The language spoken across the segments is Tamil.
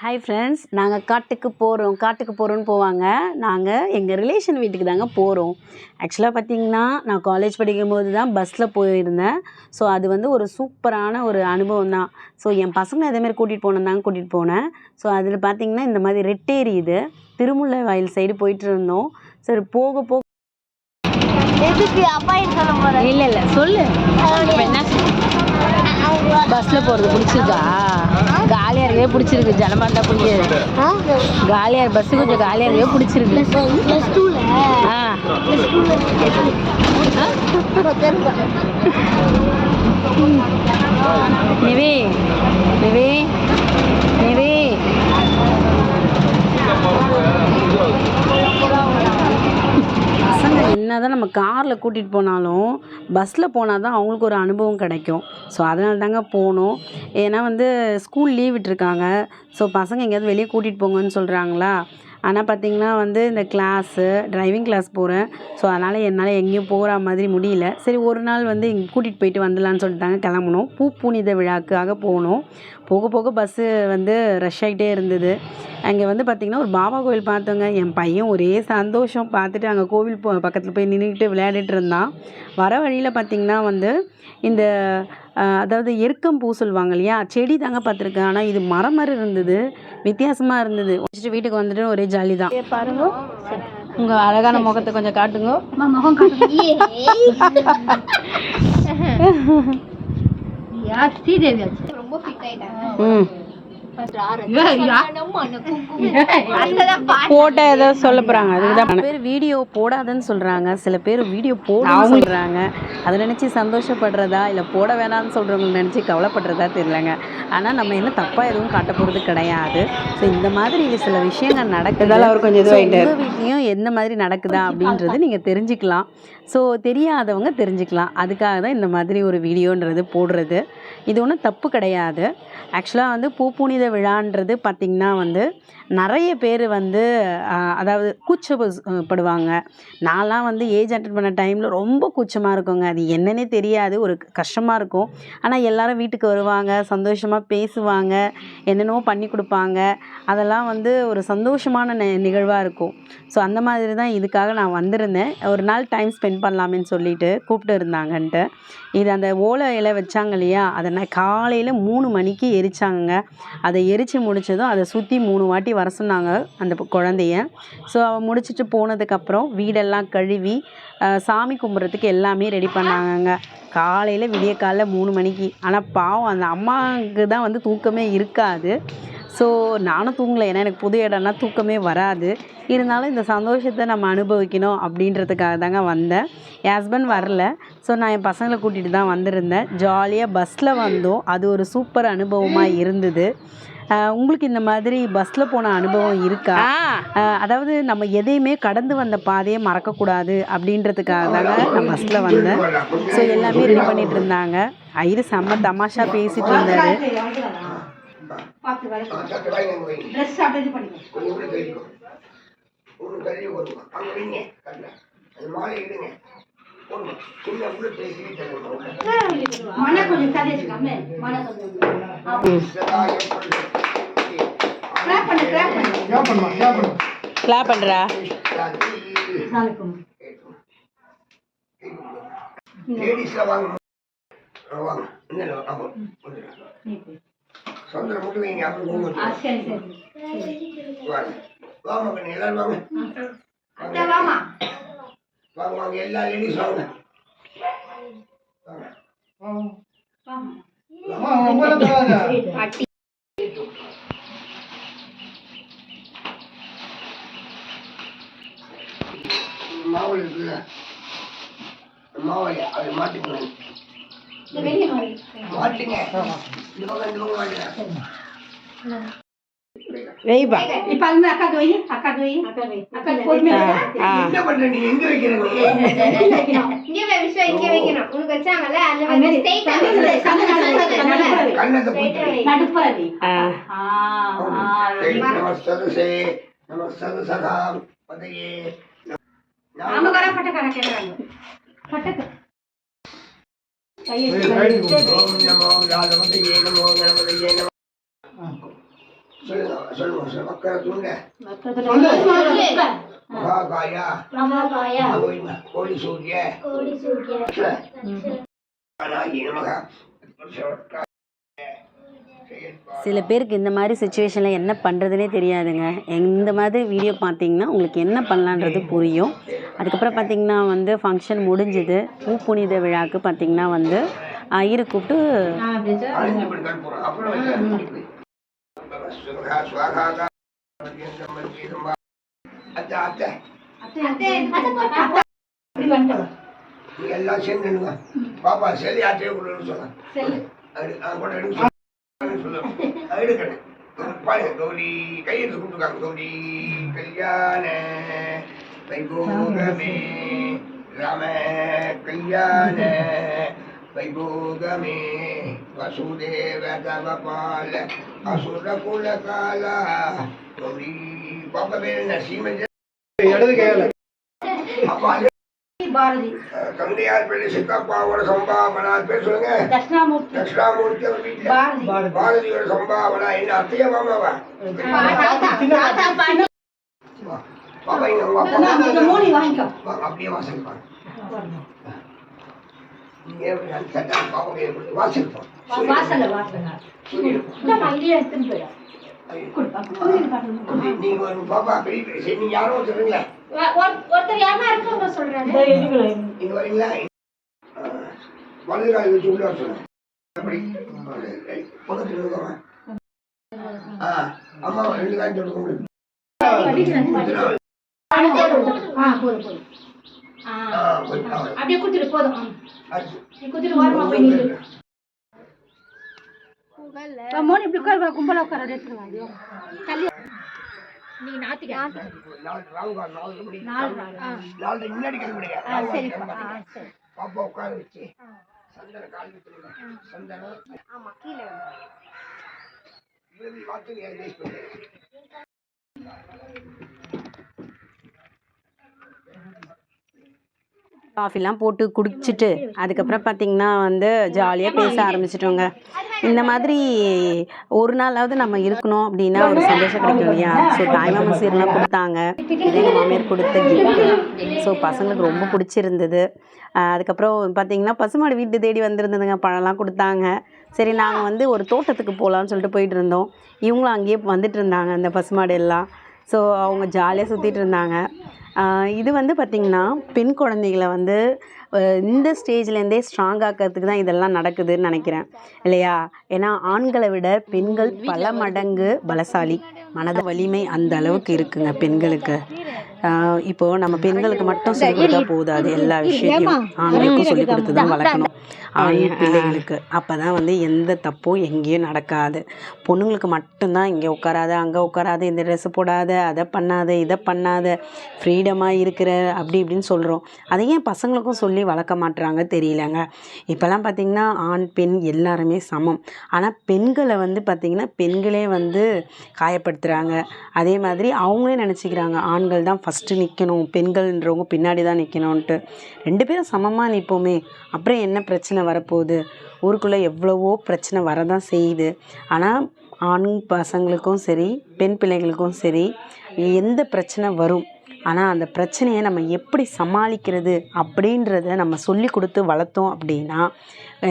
ஹாய் ஃப்ரெண்ட்ஸ், நாங்கள் காட்டுக்கு போகிறோன்னு போவாங்க. நாங்கள் எங்கள் ரிலேஷன் வீட்டுக்கு தாங்க போகிறோம். ஆக்சுவலாக பார்த்திங்கன்னா, நான் காலேஜ் படிக்கும்போது தான் பஸ்ஸில் போயிருந்தேன். ஸோ அது வந்து ஒரு சூப்பரான ஒரு அனுபவம் தான். ஸோ என் பசங்களை அதேமாதிரி கூட்டிகிட்டு போனேன். ஸோ அதில் பார்த்திங்கன்னா, இந்த மாதிரி ரெட்டேரி இது திருமுல்லை வாயில் சைடு போயிட்டு இருந்தோம். சரி போக போக இல்லை சொல்லு, என்ன பஸ்ஸில் போகிறது பிடிச்சிருக்கா? காலியாக இருக்கவே பிடிச்சிருக்கு. ஜனமாண்டா பிடிக்காது. காலியாக பஸ்ஸு கொஞ்சம் காலியாக இருக்கவே பிடிச்சிருக்கு. நிவி நிவி நிவி பசங்க என்ன தான் நம்ம காரில் கூட்டிகிட்டு போனாலும் பஸ்ஸில் போனால் தான் அவங்களுக்கு ஒரு அனுபவம் கிடைக்கும். ஸோ அதனால தாங்க போகணும். ஏன்னா வந்து ஸ்கூல் லீவ் விட்டுருக்காங்க. ஸோ பசங்க எங்கேயாவது வெளியே கூட்டிகிட்டு போங்கன்னு சொல்கிறாங்களா. ஆனால் பார்த்திங்கன்னா வந்து இந்த டிரைவிங் கிளாஸ் போகிறேன். ஸோ அதனால் என்னால் எங்கேயும் போகிற மாதிரி முடியல. சரி ஒரு நாள் வந்து இங்கே கூட்டிகிட்டு போயிட்டு வந்துடலான்னு சொல்லிட்டாங்க. கிளம்பணும். பூப்புனித விழாவுக்காக போகணும். போக போக பஸ்ஸு வந்து ரஷ் ஆகிட்டே இருந்தது. அங்கே வந்து பார்த்திங்கன்னா ஒரு பாபா கோவில் பார்த்தோங்க. என் பையன் ஒரே சந்தோஷம். பார்த்துட்டு அங்கே கோவில் பக்கத்தில் போய் நின்றுக்கிட்டு விளையாடிட்டு இருந்தான். வர வழியில் பார்த்திங்கன்னா வந்து இந்த அதாவது எருக்கம்பூ சொல்லுவாங்க இல்லையா, செடி தாங்க பார்த்துருக்கேன். ஆனால் இது மரம் மாதிரி இருந்தது, வித்தியாசமாக இருந்தது. வச்சுட்டு வீட்டுக்கு வந்துட்டு ஒரே ஜாலி தான். பாருங்க, உங்கள் அழகான முகத்தை கொஞ்சம் காட்டுங்க. முகம் போட்டோ ஏதோ சொல்ல போறாங்க. அதுக்குதான் பேர் வீடியோ போடாதன்னு சொல்றாங்க, சில பேர் வீடியோ போடாம சொல்றாங்க. அதை நினைச்சு சந்தோஷப்படுறதா இல்லை போட வேணாம்னு சொல்றவங்க நினைச்சு கவலைப்படுறதா தெரியலங்க. ஆனால் நம்ம என்ன தப்பா எதுவும் காட்ட போறது கிடையாது. ஸோ இந்த மாதிரி சில விஷயங்கள் நடக்குதால அவர் கொஞ்சம் உங்கள் வீட்லையும் எந்த மாதிரி நடக்குதா அப்படின்றது நீங்கள் தெரிஞ்சுக்கலாம். ஸோ தெரியாதவங்க தெரிஞ்சுக்கலாம். அதுக்காக தான் இந்த மாதிரி ஒரு வீடியோன்றது போடுறது. இது ஒன்றும் தப்பு கிடையாது. ஆக்சுவலாக வந்து பூப்புனித விழான்றது பார்த்திங்கன்னா வந்து நிறைய பேர் வந்து அதாவது கூச்சப்படுவாங்க. நான்லாம் வந்து ஏஜ் அட்டன் பண்ண டைமில் ரொம்ப கூச்சமாக இருக்குங்க. அது என்னன்னே தெரியாது, ஒரு கஷ்டமாக இருக்கும். ஆனால் எல்லோரும் வீட்டுக்கு வருவாங்க, சந்தோஷமாக பேசுவாங்க, என்னென்னவோ பண்ணி கொடுப்பாங்க. அதெல்லாம் வந்து ஒரு சந்தோஷமான நிகழ்வாக இருக்கும். ஸோ அந்த மாதிரி தான் இதுக்காக நான் வந்திருந்தேன். ஒரு நாள் டைம் ஸ்பெண்ட் பண்ணலாமேன்னு சொல்லிட்டு கூப்பிட்டு இருந்தாங்கன்ட்டு. இது அந்த ஓலை இலை வச்சாங்க இல்லையா, அதை நான் காலையில் 3 மணிக்கு எரிச்சாங்க. அதை எரித்து முடித்ததும் அதை சுற்றி 3 வாட்டி வர சொன்னாங்க அந்த குழந்தைய. ஸோ அவள் முடிச்சுட்டு போனதுக்கப்புறம் வீடெல்லாம் கழுவி சாமி கும்பிட்றதுக்கு எல்லாமே ரெடி பண்ணாங்கங்க. காலையில் விடிய காலைல 3 மணிக்கு. ஆனால் பாவம் அந்த அம்மாவுக்கு தான் வந்து தூக்கமே இருக்காது. ஸோ நானும் தூங்கலை, ஏன்னா எனக்கு புது இடம்னா தூக்கமே வராது. இருந்தாலும் இந்த சந்தோஷத்தை நம்ம அனுபவிக்கணும் அப்படின்றதுக்காக தாங்க வந்தேன். என் ஹஸ்பண்ட் வரல. ஸோ நான் என் பசங்களை கூட்டிகிட்டு தான் வந்திருந்தேன். ஜாலியாக பஸ்ஸில் வந்தோம். அது ஒரு சூப்பர் அனுபவமாக இருந்தது. உங்களுக்கு இந்த மாதிரி பஸ்ஸில் போன அனுபவம் இருக்கா? அதாவது நம்ம எதையுமே கடந்து வந்த பாதையை மறக்கக்கூடாது அப்படின்றதுக்காக தாங்க நான் பஸ்ஸில் வந்தேன். ஸோ எல்லாமே ரெடி பண்ணிகிட்டு இருந்தாங்க. ஐயரு செம்ம தமாஷா பேசிகிட்டு இருந்தார். கிளாப் பண்றா. சொந்தம் மட்டும் வைங்க. அப்புறம் வாங்க எல்லாரும் வாங்க எல்லா லேடிஸ் வாங்க. மாவு இருக்குல்ல, மாவையா அது மாட்டுங்க. மாட்டுங்க இந்த பக்கம் மாட்டுங்க. வெய்பா இப்ப அந்த அக்கா வை அக்கா பொறுமையா என்ன பண்ற நீ? எங்க வைக்கிறீங்க? இங்க வை விஷயம், இங்க வைக்கணும். உனக்கு வச்சாங்கல அந்த மாதிரி ஸ்ட்ரைட் நடுப்புற வை. நமஸ்தே நமஸ்தே சதா பதயே. நாம வர பட்டக்கற கேக்குறாங்க. பட்டக்க ஓம் நமோ ராதவதயே நமோ கணபதயே நமோ. சொல்லுங்க மக்கள் தூண்ட மகாகாயா கோடி சூரிய நமக சில பேருக்கு இந்த மாதிரி சுச்சுவேஷனில் என்ன பண்ணுறதுனே தெரியாதுங்க. இந்த மாதிரி வீடியோ பார்த்தீங்கன்னா உங்களுக்கு என்ன பண்ணலான்றது புரியும். அதுக்கப்புறம் பார்த்தீங்கன்னா வந்து ஃபங்க்ஷன் முடிஞ்சுது. பூ புனித விழாவுக்கு பார்த்தீங்கன்னா வந்து ஐயரை கூப்பிட்டு எல்லாம் சேர்ந்து பாப்பா செல்லி ஆட்டையை சொல்ல கௌரி கையெழுத்து கொடுத்துருக்காங்க. கௌரி கல்யாண வைபோகமே ராம கல்யாண வைபோகமே வசுதேவ தவபால அசுர குல காலா கௌரி பாப்பா பேர் என்ன சீமஞ்ச இடது கையால அப்பா பாரதி கந்தையார் பேரு சித்தப்பாவோட சம்பாவனா பேர் சொல்லுங்க. தட்சிணாமூர்த்தி அவர் வீட்டுல பாரதியோட சம்பாவனா என்ன அத்தையா மாமாவா பாப்பா இங்க அப்படியே வாசல் பாருங்க. வாசல் நீங்க பாப்பா பெரிய நீங்க யாரும் சொல்றீங்களா ஒருத்தர் யாரா இருக்காங்க சொல்றாங்க. இங்க வரீங்களா வலது கால் வச்சு உள்ள சொல்லுங்க. பக்கத்துல இருக்கவங்க அம்மா 2 கால் சொல்லுங்க. அப்படியே குடுத்துட்டு போதும். குடுத்துட்டு வரமா போய் நில்லு. மோனி இப்படி உட்கார கும்பல உட்கார எடுத்துருவாங்க. நீ நாத்திக்க முன்னாடி கிளம்பிடுங்க. பாப்பா உட்கார வச்சு சந்தன கால் வச்சுருங்க. சந்தனம் ஆமா கீழே காஃபிலாம் போட்டு குடிச்சிட்டு அதுக்கப்புறம் பார்த்திங்கன்னா வந்து ஜாலியாக பேச ஆரம்பிச்சிட்டோங்க. இந்த மாதிரி ஒரு நாளாவது நம்ம இருக்கணும் அப்படின்னா ஒரு சந்தோஷம் கிடைக்கும் இல்லையா. ஸோ தாய்மாமன் சீரெலாம் கொடுத்தாங்க. இதே எங்கள் மாமியார் கொடுத்த கிஃப்ட்டு. ஸோ பசங்களுக்கு ரொம்ப பிடிச்சிருந்தது. அதுக்கப்புறம் பார்த்திங்கன்னா பசுமாடு வீட்டு தேடி வந்திருந்ததுங்க. பழம்லாம் கொடுத்தாங்க. சரி நாங்கள் வந்து ஒரு தோட்டத்துக்கு போகலான்னு சொல்லிட்டு போயிட்டு இருந்தோம். இவங்களும் அங்கேயே வந்துட்டு இருந்தாங்க அந்த பசுமாடு எல்லாம். ஸோ அவங்க ஜாலியாக சுற்றிட்டு இருந்தாங்க. இது வந்து பார்த்திங்கன்னா பெண் குழந்தைகளை வந்து இந்த ஸ்டேஜ்லேருந்தே ஸ்ட்ராங்காக்கிறதுக்கு தான் இதெல்லாம் நடக்குதுன்னு நினைக்கிறேன் இல்லையா. ஏன்னா ஆண்களை விட பெண்கள் பல மடங்கு பலசாலி. மனத வலிமை அந்த அளவுக்கு இருக்குங்க பெண்களுக்கு. இப்போது நம்ம பெண்களுக்கு மட்டும் சொல்லிக் கொடுத்தா போதாது. எல்லா விஷயத்தையும் ஆண்களுக்கும் சொல்லிக் கொடுத்து தான் வளர்க்கணும். ஆண் பிள்ளைகளுக்கு அப்போ தான் வந்து எந்த தப்பும் எங்கேயும் நடக்காது. பொண்ணுங்களுக்கு மட்டும்தான் இங்கே உட்காராத அங்கே உட்காராத இந்த ட்ரெஸ்ஸு போடாத அதை பண்ணாத இதை பண்ணாத ஃப்ரீடமாக இருக்கிற அப்படி இப்படின்னு சொல்கிறோம். அதை ஏன் பசங்களுக்கும் சொல்லி வளர்க்க மாட்டுறாங்க தெரியலங்க. இப்போல்லாம் பார்த்திங்கன்னா ஆண் பெண் எல்லாருமே சமம். ஆனால் பெண்களை வந்து பார்த்திங்கன்னா பெண்களே வந்து காயப்படுத்துகிறாங்க. அதே மாதிரி அவங்களே நினச்சிக்கிறாங்க ஆண்கள் தான் ஃபஸ்ட்டு நிற்கணும், பெண்கள்ன்றவங்க பின்னாடி தான் நிற்கணுன்ட்டு. 2 பேரும் சமமாக நிற்போமே, அப்புறம் என்ன பிரச்சனை வரப்போகுது. ஊருக்குள்ளே எவ்வளவோ பிரச்சனை வரதான் செய்யுது. ஆனால் ஆண் பசங்களுக்கும் சரி பெண் பிள்ளைகளுக்கும் சரி எந்த பிரச்சனை வரும், ஆனால் அந்த பிரச்சனையை நம்ம எப்படி சமாளிக்கிறது அப்படின்றத நம்ம சொல்லி கொடுத்து வளர்த்தோம் அப்படின்னா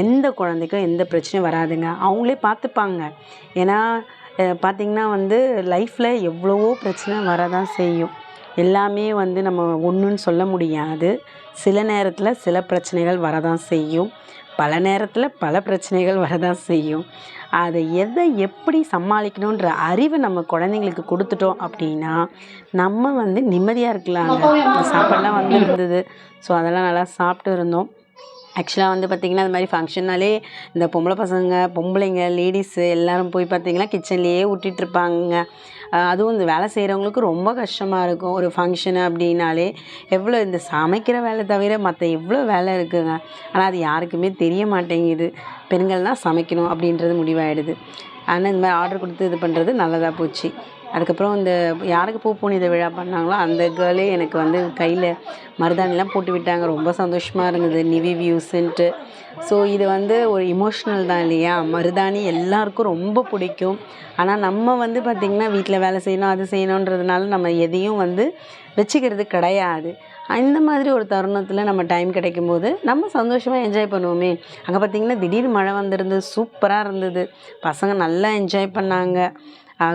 எந்த குழந்தைக்கும் எந்த பிரச்சனையும் வராதுங்க. அவங்களே பார்த்துப்பாங்க. ஏன்னா பார்த்திங்கன்னா வந்து லைஃப்பில் எவ்வளவோ பிரச்சனை வரதான் செய்யும். எல்லாமே வந்து நம்ம ஒன்றுன்னு சொல்ல முடியாது. சில நேரத்தில் சில பிரச்சனைகள் வரதான் செய்யும். பல நேரத்தில் பல பிரச்சனைகள் வரதான் செய்யும். அதை எப்படி சமாளிக்கணுன்ற அறிவை நம்ம குழந்தைங்களுக்கு கொடுத்துட்டோம் அப்படின்னா நம்ம வந்து நிம்மதியாக இருக்கலாங்க. சாப்பாடெலாம் வந்து இருந்தது. ஸோ அதெல்லாம் நல்லா சாப்பிட்டு இருந்தோம். ஆக்சுவலாக வந்து பார்த்திங்கன்னா அது மாதிரி ஃபங்க்ஷன்னாலே இந்த பொம்பளைங்க லேடிஸு எல்லோரும் போய் பார்த்திங்கன்னா கிச்சன்லேயே ஊட்டிகிட்ருப்பாங்க. அதுவும் இந்த வேலை செய்கிறவங்களுக்கு ரொம்ப கஷ்டமாக இருக்கும். ஒரு ஃபங்க்ஷனு அப்படின்னாலே எவ்வளோ இந்த சமைக்கிற வேலை தவிர மற்ற எவ்வளோ வேலை இருக்குங்க. ஆனால் அது யாருக்குமே தெரிய மாட்டேங்குது. பெண்கள் தான் சமைக்கணும் அப்படின்றது முடிவாயிடுது. ஆனால் இந்த மாதிரி ஆர்டர் கொடுத்து இது பண்ணுறது நல்லதாக போச்சு. அதுக்கப்புறம் இந்த யாருக்கு பூ புனித விழா பண்ணாங்களோ அந்த கேர்ளே எனக்கு வந்து கையில் மருதாணிலாம் போட்டு விட்டாங்க. ரொம்ப சந்தோஷமாக இருந்தது. நிவி வியூஸுன்ட்டு. ஸோ இது வந்து ஒரு இமோஷ்னல் தான் இல்லையா? மருதாணி எல்லாருக்கும் ரொம்ப பிடிக்கும். ஆனால் நம்ம வந்து பார்த்திங்கன்னா வீட்டில் வேலை செய்யணும் அது செய்யணுன்றதுனால நம்ம எதையும் வந்து வச்சுக்கிறது கிடையாது. இந்த மாதிரி ஒரு தருணத்தில் நம்ம டைம் கிடைக்கும்போது நம்ம சந்தோஷமாக என்ஜாய் பண்ணுவோமே. அங்கே பார்த்திங்கன்னா திடீர்னு மழை வந்திருந்தது. சூப்பராக இருந்தது. பசங்க நல்லா என்ஜாய் பண்ணாங்க.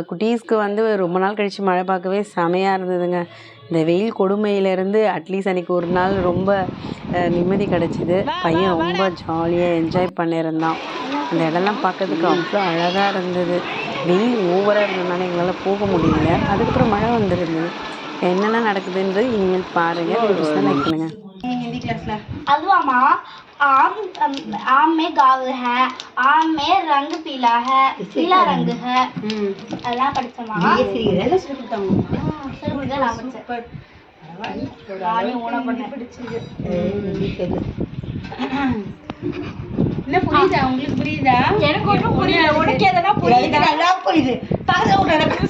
குட்டீஸ்க்கு வந்து ரொம்ப நாள் கழித்து மழை பார்க்கவே செமையாக இருந்ததுங்க. இந்த வெயில் கொடுமையிலேருந்து அட்லீஸ்ட் அன்றைக்கி ஒரு நாள் ரொம்ப நிம்மதி கிடச்சிது. பையன் ரொம்ப ஜாலியாக என்ஜாய் பண்ணியிருந்தான். அந்த இடம்லாம் பார்க்கறதுக்கு அவ்வளோ அழகாக இருந்தது. வெயில் ஓவராக இருந்ததுனால எங்களால் போக முடியல. அதுக்கப்புறம் மழை வந்துருந்தது. என்னெல்லாம் நடக்குதுன்றது இனிமேல் பாருங்கள். லைக் பண்ணுங்கள். हिंदी क्लास ला अदवामा आम में गाव है, आम में रंग पीला है, पीला रंग है. अल्लाह படிச்சமா இதெல்லாம் சொல்லி கொடுத்தாங்க. சொல்லுங்க நான் படிச்சேன். ராணி ஓனா பண்ண பிடிச்சிருக்கு. என்ன புரியுதா உங்களுக்கு? புரியுதா? எனக்கு ஒன்றும் புரியல. உனக்கு எதனா புரியுதா? நல்லா புரியுது. பாரு உனக்கு